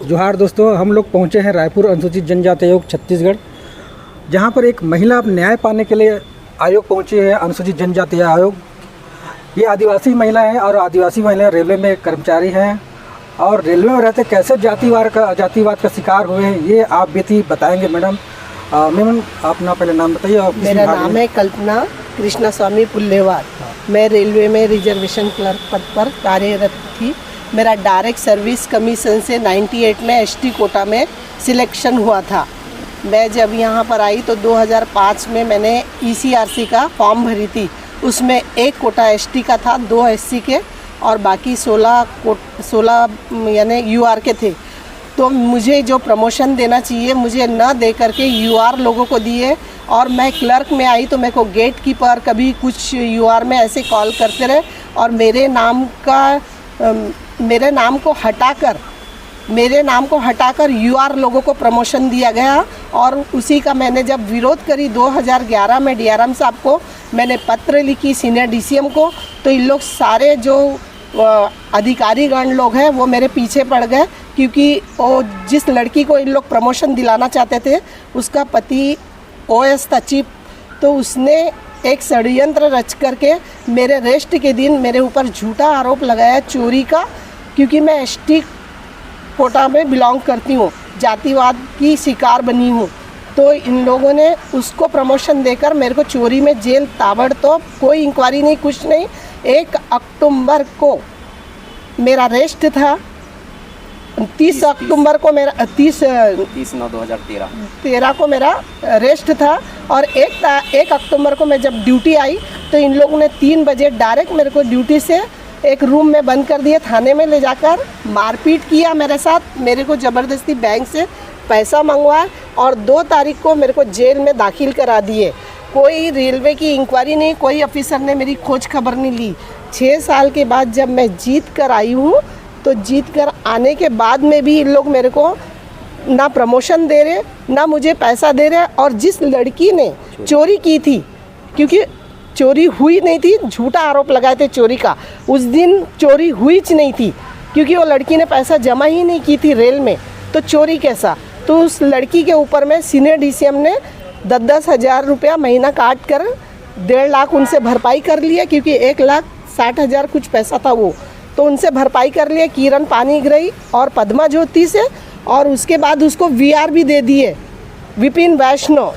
जोहार दोस्तों, हम लोग पहुंचे हैं रायपुर अनुसूचित जनजाति आयोग छत्तीसगढ़, जहां पर एक महिला न्याय पाने के लिए आयोग पहुंची है। अनुसूचित जनजाति आयोग ये आदिवासी महिला है और आदिवासी महिला रेलवे में कर्मचारी हैं और रेलवे में रहते कैसे जातिवाद का शिकार हुए हैं ये आप भी बताएंगे। मैडम अपना पहले नाम बताइए। मेरा नाम है कल्पना कृष्णा स्वामी पुल्लेवार। मैं रेलवे में रिजर्वेशन क्लर्क पद पर कार्यरत थी। मेरा डायरेक्ट सर्विस कमीशन से 98 में एसटी कोटा में सिलेक्शन हुआ था। मैं जब यहाँ पर आई तो 2005 में मैंने ईसीआरसी का फॉर्म भरी थी। उसमें एक कोटा एसटी का था, 2 एससी के और बाकी 16 यानी यूआर के थे। तो मुझे जो प्रमोशन देना चाहिए मुझे न दे करके यूआर लोगों को दिए और मैं क्लर्क में आई तो मेरे को गेट कीपर कभी कुछ यूआर में ऐसे कॉल करते रहे और मेरे नाम को हटाकर यूआर लोगों को प्रमोशन दिया गया। और उसी का मैंने जब विरोध करी 2011 में डीआरएम साहब को मैंने पत्र लिखी, सीनियर डीसीएम को, तो इन लोग सारे जो अधिकारीगण लोग हैं वो मेरे पीछे पड़ गए, क्योंकि वो जिस लड़की को इन लोग प्रमोशन दिलाना चाहते थे उसका पति ओएस था चीफ। तो उसने एक षड्यंत्र रच करके मेरे रेस्ट के दिन मेरे ऊपर झूठा आरोप लगाया चोरी का, क्योंकि मैं एसटी कोटा में बिलोंग करती हूँ, जातिवाद की शिकार बनी हूँ। तो इन लोगों ने उसको प्रमोशन देकर मेरे को चोरी में जेल ताबड़तोड़, कोई इंक्वायरी नहीं, कुछ नहीं। 1 अक्टूबर को मेरा रेस्ट था, 30 अक्टूबर को मेरा 30/9/2013 को मेरा रेस्ट था और 1 अक्टूबर को मैं जब ड्यूटी आई तो इन लोगों ने 3 बजे डायरेक्ट मेरे को ड्यूटी से एक रूम में बंद कर दिए, थाने में ले जाकर मारपीट किया मेरे साथ, मेरे को ज़बरदस्ती बैंक से पैसा मंगवाया और 2 तारीख को मेरे को जेल में दाखिल करा दिए। कोई रेलवे की इंक्वायरी नहीं, कोई ऑफिसर ने मेरी खोज खबर नहीं ली। 6 साल के बाद जब मैं जीत कर आई हूँ तो जीत कर आने के बाद में भी इन लोग मेरे को ना प्रमोशन दे रहे, ना मुझे पैसा दे रहे। और जिस लड़की ने चोरी की थी, क्योंकि चोरी हुई नहीं थी, झूठा आरोप लगाए थे चोरी का, उस दिन चोरी हुई नहीं थी, क्योंकि वो लड़की ने पैसा जमा ही नहीं की थी रेल में, तो चोरी कैसा। तो उस लड़की के ऊपर में सीनियर डीसीएम ने 10-10 हज़ार रुपया महीना काट कर 1.5 लाख उनसे भरपाई कर लिया, क्योंकि 1,60,000 कुछ पैसा था वो, तो उनसे भरपाई कर लिए किरण पानीग्राही और पद्मा ज्योति से। और उसके बाद उसको वीआर भी दे दिए, विपिन वैष्णव,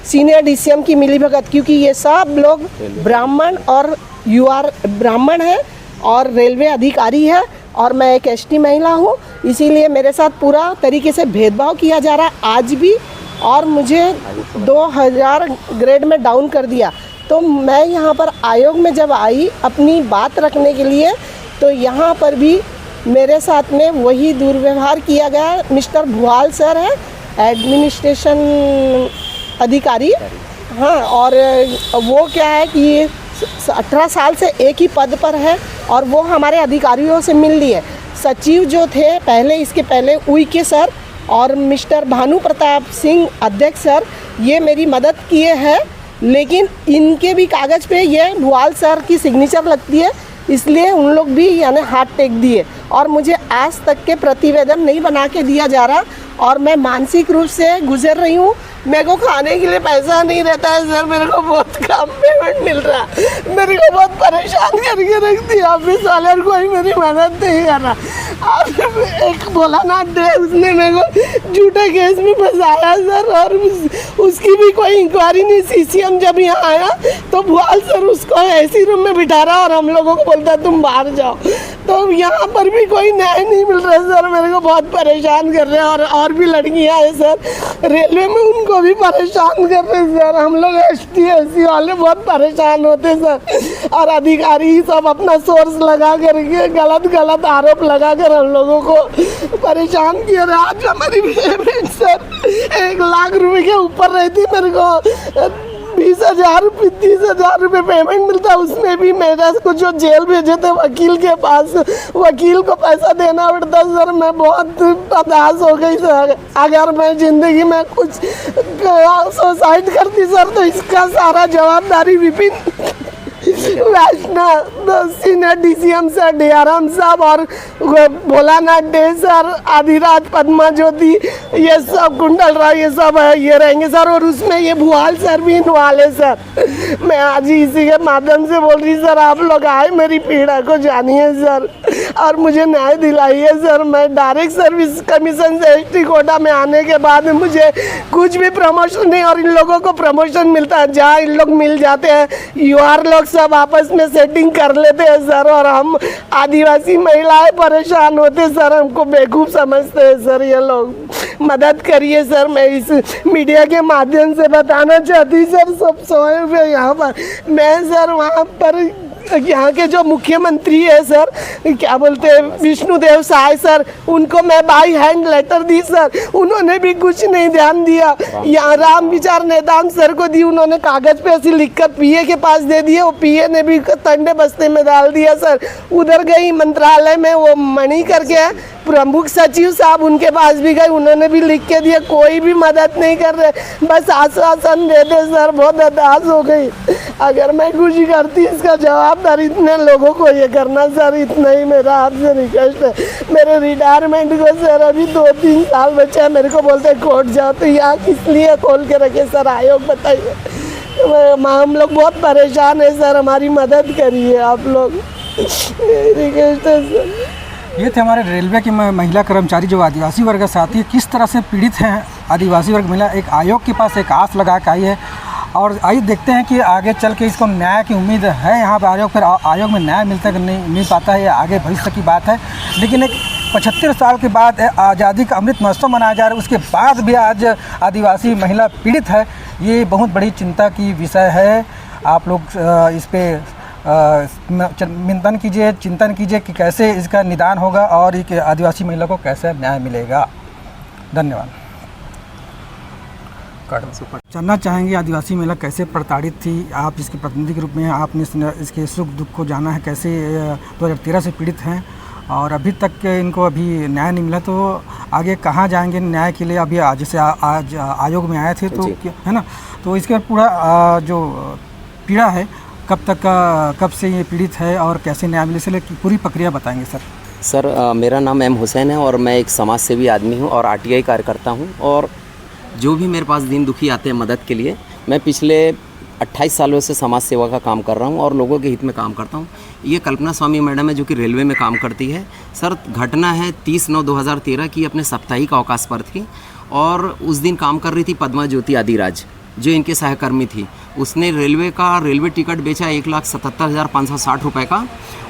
सीनियर डीसीएम की मिलीभगत, क्योंकि ये सब लोग ब्राह्मण और यूआर ब्राह्मण है और रेलवे अधिकारी है और मैं एक एसटी महिला हूँ, इसीलिए मेरे साथ पूरा तरीके से भेदभाव किया जा रहा है आज भी। और मुझे 2000 ग्रेड में डाउन कर दिया। तो मैं यहाँ पर आयोग में जब आई अपनी बात रखने के लिए, तो यहाँ पर भी मेरे साथ में वही दुर्व्यवहार किया गया। मिस्टर भुआल सर है एडमिनिस्ट्रेशन अधिकारी, हाँ, और वो क्या है कि 18 साल से एक ही पद पर है और वो हमारे अधिकारियों से मिल लिए। सचिव जो थे पहले, इसके पहले उइके सर और मिस्टर भानु प्रताप सिंह अध्यक्ष सर, ये मेरी मदद किए हैं, लेकिन इनके भी कागज़ पे ये भुआल सर की सिग्नेचर लगती है, इसलिए उन लोग भी यानी हाथ टेक दिए और मुझे आज तक के प्रतिवेदन नहीं बना के दिया जा रहा और मैं मानसिक रूप से गुजर रही हूँ। मेरे को खाने के लिए पैसा नहीं रहता है सर, मेरे को बहुत कम पेमेंट मिल रहा है, मेरे को बहुत परेशान करके रख दिया ऑफिस वाले, कोई मेरी मदद नहीं कर रहा। आप एक भोलानाथ डे उसने मेरे को झूठे केस में फंसाया सर, और उसकी भी कोई इंक्वायरी नहीं। सीसीएम जब यहाँ आया तो भुआल सर उसको ऐसी रूम में बिठा रहा और हम लोगों को बोलता तुम बाहर जाओ। तो यहाँ पर भी कोई न्याय नहीं मिल रहा सर, मेरे को बहुत परेशान कर रहे हैं। और भी लड़कियाँ हैं सर रेलवे में, उनको भी परेशान कर रहे हैं सर। हम लोग एसटी एससी वाले बहुत परेशान होते सर, और अधिकारी सब अपना सोर्स लगा करके गलत आरोप लगा कर हम लोगों को परेशान किया। आज हमारी पेमेंट सर 1 लाख रुपए के ऊपर रहती, मेरे को 20,000 रुपये 30,000 रुपये पेमेंट मिलता, उसमें भी मेरा को जो जेल भेजे थे वकील के पास, वकील को पैसा देना पड़ता सर। मैं बहुत हताश हो गई सर। अगर मैं ज़िंदगी में कुछ सुसाइड करती सर तो इसका सारा जवाबदारी विपिन वैष्णव सीनियर DCM सर, DRM साहब और भोलानाथ डे सर, आदिराज, पद्मा ज्योति, ये सब कुंडल राव, ये सब है, ये रहेंगे सर। और उसमें ये भुआल सर भी इन्वॉल्व है सर। मैं आज ही इसी के माध्यम से बोल रही सर, आप लोग आए, मेरी पीड़ा को जानिए सर और मुझे न्याय दिलाइए सर। मैं डायरेक्ट सर्विस कमीशन से ST कोटा में आने के बाद मुझे कुछ भी प्रमोशन नहीं, और इन लोगों को प्रमोशन मिलता है। जहाँ इन लोग मिल जाते हैं, UR लोग सब आपस में सेटिंग कर लेते हैं सर, और हम आदिवासी महिलाएं परेशान होते सर, हमको बेवकूफ़ समझते हैं सर। ये लोग मदद करिए सर। मैं इस मीडिया के माध्यम से बताना चाहती सर, सब सोए हुए यहाँ पर। मैं सर वहाँ पर यहाँ के जो मुख्यमंत्री है सर, क्या बोलते हैं, विष्णुदेव साय सर, उनको मैं बाई हैंड लेटर दी सर, उन्होंने भी कुछ नहीं ध्यान दिया। यहाँ राम विचार नेताम सर को दी, उन्होंने कागज पे ऐसी लिखकर PA के पास दे दिए, वो PA ने भी तंडे बस्ते में डाल दिया सर। उधर गई मंत्रालय में, वो मणि करके प्रमुख सचिव साहब, उनके पास भी गए, उन्होंने भी लिख के दिया, कोई भी मदद नहीं कर रहे, बस आश्वासन दे दे सर। बहुत हताश हो गई। अगर मैं कुछ करती इसका जवाबदारी इतने लोगों को ये करना सर, इतना ही मेरा आपसे रिक्वेस्ट है। मेरे रिटायरमेंट को सर अभी 2-3 साल बचे हैं, मेरे को बोलते कोर्ट जाओ, तो यहाँ किस लिए खोल के रखे सर, आयोग बताइए। हम लोग बहुत परेशान है सर, हमारी मदद करिए आप लोग, रिक्वेस्ट है सर। ये थे हमारे रेलवे की महिला कर्मचारी जो आदिवासी वर्ग के साथी किस तरह से पीड़ित हैं आदिवासी वर्ग महिला। एक आयोग के पास एक आस लगा के आई है, और आइए देखते हैं कि आगे चल के इसको न्याय की उम्मीद है यहाँ पर। आयोग, फिर आयोग में न्याय मिलता है कि नहीं मिल पाता है, ये आगे भविष्य की बात है। लेकिन एक 75 साल के बाद आज़ादी का अमृत महोत्सव मनाया जा रहा है, उसके बाद भी आज आदिवासी महिला पीड़ित है, ये बहुत बड़ी चिंता की विषय है। आप लोग इस पर चिंतन कीजिए कि कैसे इसका निदान होगा और एक आदिवासी महिला को कैसे न्याय मिलेगा। धन्यवाद। जानना चाहेंगे आदिवासी महिला कैसे प्रताड़ित थी, आप इसके प्रतिनिधि के रूप में आपने इसके सुख दुख को जाना है, कैसे 2013 से पीड़ित हैं और अभी तक इनको अभी न्याय नहीं मिला, तो आगे कहाँ जाएंगे न्याय के लिए। अभी जैसे आज आयोग में आए थे तो है ना, तो इसके पूरा जो पीड़ा है कब से ये पीड़ित है और कैसे न्याय मिले, इसलिए पूरी प्रक्रिया बताएंगे सर। सर मेरा नाम M हुसैन है और मैं एक समाज सेवी आदमी हूँ और RTI कार्यकर्ता हूँ, और जो भी मेरे पास दीन दुखी आते हैं मदद के लिए, मैं पिछले 28 सालों से समाज सेवा का काम कर रहा हूँ और लोगों के हित में काम करता हूँ। ये कल्पना स्वामी मैडम है जो कि रेलवे में काम करती है। सर घटना है 30/9/2013 की, अपने साप्ताहिक अवकाश पर थी और उस दिन काम कर रही थी पद्मा ज्योति आदिराज जो इनके सहकर्मी थी। उसने रेलवे टिकट बेचा 1,77,560 रुपये का,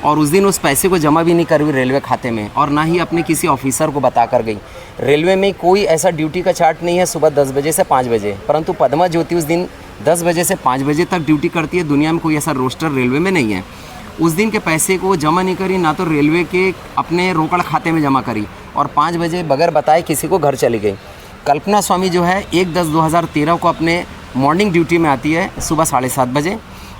और उस दिन उस पैसे को जमा भी नहीं कर हुई रेलवे खाते में और ना ही अपने किसी ऑफिसर को बता कर गई। रेलवे में कोई ऐसा ड्यूटी का चार्ट नहीं है सुबह 10 बजे से 5 बजे, परंतु पद्मा ज्योति उस दिन 10 बजे से 5 बजे तक ड्यूटी करती है। दुनिया में कोई ऐसा रोस्टर रेलवे में नहीं है। उस दिन के पैसे को जमा नहीं करी, ना तो रेलवे के अपने रोकड़ खाते में जमा करी, और 5 बजे बगैर बताए किसी को घर चली गई। कल्पना स्वामी जो है 1/10/2013 को अपने मॉर्निंग ड्यूटी में आती है सुबह 7:30 बजे,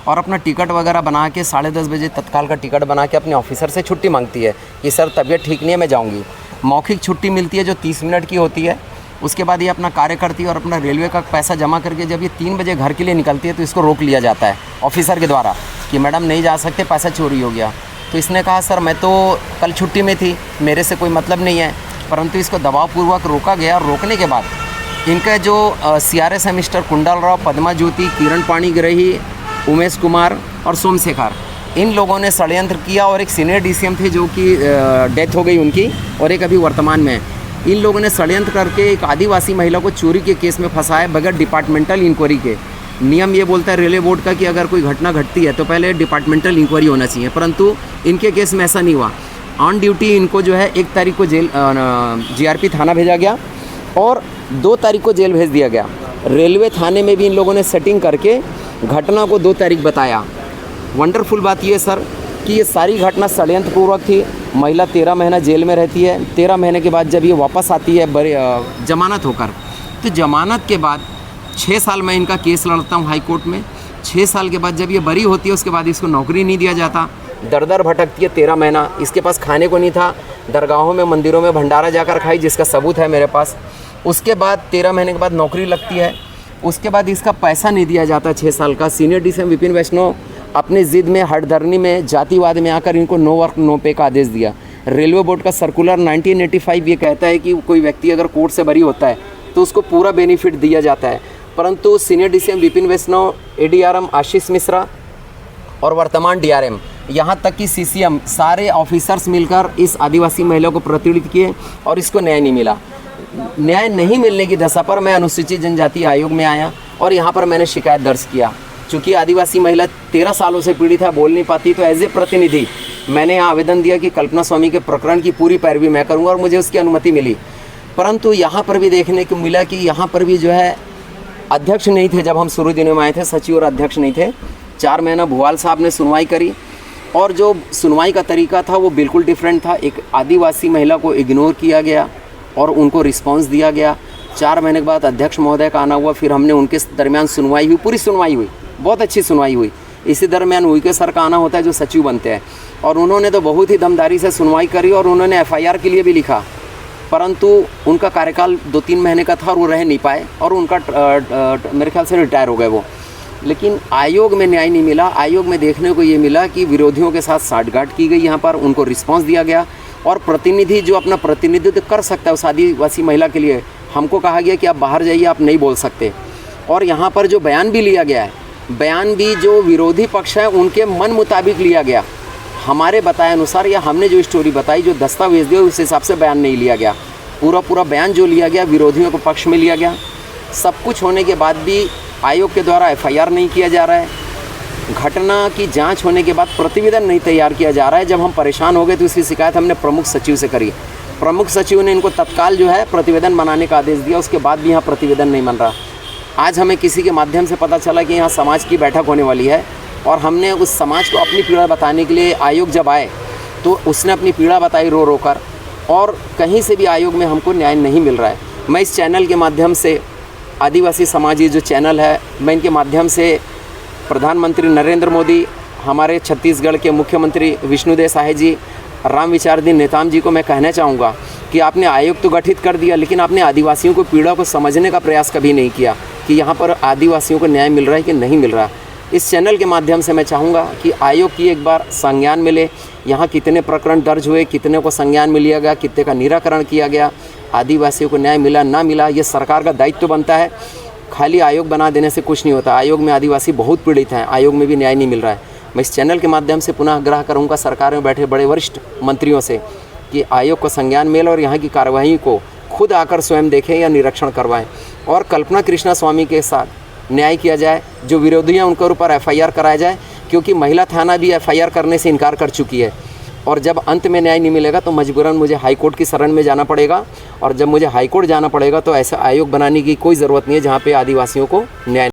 और अपना टिकट वगैरह बना के 10:30 बजे तत्काल का टिकट बना के अपने ऑफिसर से छुट्टी मांगती है कि सर तबीयत ठीक नहीं है, मैं जाऊंगी। मौखिक छुट्टी मिलती है जो 30 मिनट की होती है। उसके बाद ये अपना कार्य करती है और अपना रेलवे का पैसा जमा करके जब ये 3 बजे घर के लिए निकलती है तो इसको रोक लिया जाता है ऑफिसर के द्वारा कि मैडम नहीं जा सकते, पैसा चोरी हो गया। तो इसने कहा सर मैं तो कल छुट्टी में थी, मेरे से कोई मतलब नहीं है, परंतु इसको दबावपूर्वक रोका गया। रोकने के बाद इनका जो CRS है मिस्टर कुंडल राव, पद्मा ज्योति, किरण पाणी ग्रही, उमेश कुमार और सोमशेखर, इन लोगों ने षड्यंत्र किया, और एक सीनियर DCM थे जो कि डेथ हो गई उनकी, और एक अभी वर्तमान में। इन लोगों ने षड्यंत्र करके एक आदिवासी महिला को चोरी के केस में फंसाया बगैर डिपार्टमेंटल इंक्वायरी के। नियम ये बोलता है रेलवे बोर्ड का कि अगर कोई घटना घटती है तो पहले डिपार्टमेंटल इंक्वायरी होना चाहिए, परंतु इनके केस में ऐसा नहीं हुआ। ऑन ड्यूटी इनको जो है 1 तारीख को जेल GRP थाना भेजा गया और 2 तारीख को जेल भेज दिया गया। रेलवे थाने में भी इन लोगों ने सेटिंग करके घटना को 2 तारीख बताया। वंडरफुल बात ये सर कि ये सारी घटना षड्यंत्रपूर्वक थी। महिला 13 महीना जेल में रहती है। 13 महीने के बाद जब ये वापस आती है जमानत होकर, तो जमानत के बाद 6 साल में इनका केस लड़ता हूँ हाई कोर्ट में। 6 साल के बाद जब ये बरी होती है उसके बाद इसको नौकरी नहीं दिया जाता, दर भटकती है 13 महीना। इसके पास खाने को नहीं था, दरगाहों में मंदिरों में भंडारा जाकर खाई, जिसका सबूत है मेरे पास। उसके बाद 13 महीने के बाद नौकरी लगती है, उसके बाद इसका पैसा नहीं दिया जाता 6 साल का। सीनियर DCM विपिन वैष्णव अपनी ज़िद में, हठधर्मी में, जातिवाद में आकर इनको नो वर्क नो पे का आदेश दिया। रेलवे बोर्ड का सर्कुलर 1985 ये कहता है कि कोई व्यक्ति अगर कोर्ट से बरी होता है तो उसको पूरा बेनिफिट दिया जाता है, परंतु सीनियर DCM विपिन वैष्णव, ADRM आशीष मिश्रा और वर्तमान DRM यहाँ तक कि CCM सारे ऑफिसर्स मिलकर इस आदिवासी महिला को प्रतिनिधित किए और इसको न्याय नहीं मिला। न्याय नहीं मिलने की दशा पर मैं अनुसूचित जनजाति आयोग में आया और यहाँ पर मैंने शिकायत दर्ज किया। चूँकि आदिवासी महिला 13 सालों से पीड़ित है, बोल नहीं पाती, तो एज ए प्रतिनिधि मैंने यहाँ आवेदन दिया कि कल्पना स्वामी के प्रकरण की पूरी पैरवी मैं करूँगा और मुझे उसकी अनुमति मिली। परंतु यहाँ पर भी देखने को मिला कि यहाँ पर भी जो है अध्यक्ष नहीं थे। जब हम शुरू दिनों में आए थे सचिव और अध्यक्ष नहीं थे। 4 महीना भुवाल साहब ने सुनवाई करी और जो सुनवाई का तरीका था वो बिल्कुल डिफरेंट था। एक आदिवासी महिला को इग्नोर किया गया और उनको रिस्पांस दिया गया। 4 महीने के बाद अध्यक्ष महोदय का आना हुआ, फिर हमने उनके दरमियान सुनवाई हुई, पूरी सुनवाई हुई, बहुत अच्छी सुनवाई हुई। इसी दरमियान उनके सर का आना होता है जो सचिव बनते हैं, और उन्होंने तो बहुत ही दमदारी से सुनवाई करी और उन्होंने FIR के लिए भी लिखा, परंतु उनका कार्यकाल 2-3 महीने का था और वो रह नहीं पाए और उनका मेरे ख्याल से रिटायर हो गए वो। लेकिन आयोग में न्याय नहीं मिला। आयोग में देखने को ये मिला कि विरोधियों के साथ साठगांठ की गई, यहाँ पर उनको रिस्पांस दिया गया और प्रतिनिधि जो अपना प्रतिनिधित्व कर सकता है उस आदिवासी महिला के लिए, हमको कहा गया कि आप बाहर जाइए, आप नहीं बोल सकते। और यहाँ पर जो बयान भी लिया गया है, बयान भी जो विरोधी पक्ष है उनके मन मुताबिक लिया गया। हमारे बताए अनुसार या हमने जो स्टोरी बताई, जो दस्तावेज दिए, उस हिसाब से बयान नहीं लिया गया। पूरा बयान जो लिया गया विरोधियों के पक्ष में लिया गया। सब कुछ होने के बाद भी आयोग के द्वारा FIR नहीं किया जा रहा है। घटना की जांच होने के बाद प्रतिवेदन नहीं तैयार किया जा रहा है। जब हम परेशान हो गए तो इसकी शिकायत हमने प्रमुख सचिव से करी। प्रमुख सचिव ने इनको तत्काल जो है प्रतिवेदन बनाने का आदेश दिया। उसके बाद भी यहाँ प्रतिवेदन नहीं बन रहा। आज हमें किसी के माध्यम से पता चला कि यहाँ समाज की बैठक होने वाली है और हमने उस समाज को अपनी पीड़ा बताने के लिए आयोग जब आए तो उसने अपनी पीड़ा बताई रो कर, और कहीं से भी आयोग में हमको न्याय नहीं मिल रहा है। मैं इस चैनल के माध्यम से, आदिवासी समाजी जो चैनल है, मैं इनके माध्यम से प्रधानमंत्री नरेंद्र मोदी, हमारे छत्तीसगढ़ के मुख्यमंत्री विष्णुदेव साय जी, राम विचारधीन नेताम जी को मैं कहना चाहूँगा कि आपने आयोग तो गठित कर दिया, लेकिन आपने आदिवासियों को पीड़ा को समझने का प्रयास कभी नहीं किया कि यहाँ पर आदिवासियों को न्याय मिल रहा है कि नहीं मिल रहा। इस चैनल के माध्यम से मैं चाहूँगा कि आयोग की एक बार संज्ञान मिले। यहाँ कितने प्रकरण दर्ज हुए, कितने को संज्ञान में लिया गया, कितने का निराकरण किया गया, आदिवासियों को न्याय मिला ना मिला, ये सरकार का दायित्व बनता है। खाली आयोग बना देने से कुछ नहीं होता। आयोग में आदिवासी बहुत पीड़ित हैं, आयोग में भी न्याय नहीं मिल रहा है। मैं इस चैनल के माध्यम से पुनः आग्रह करूँगा सरकार में बैठे बड़े वरिष्ठ मंत्रियों से कि आयोग को संज्ञान मिले और यहाँ की कार्रवाई को खुद आकर स्वयं देखें या निरीक्षण करवाएं और कल्पना कृष्णा स्वामी के साथ न्याय किया जाए। जो विरोधी हैं उनके ऊपर FIR कराया जाए, क्योंकि महिला थाना भी FIR करने से इनकार कर चुकी है। और जब अंत में न्याय नहीं मिलेगा तो मजबूरन मुझे हाईकोर्ट की शरण में जाना पड़ेगा, और जब मुझे हाईकोर्ट जाना पड़ेगा तो ऐसा आयोग बनाने की कोई ज़रूरत नहीं है जहाँ पे आदिवासियों को न्याय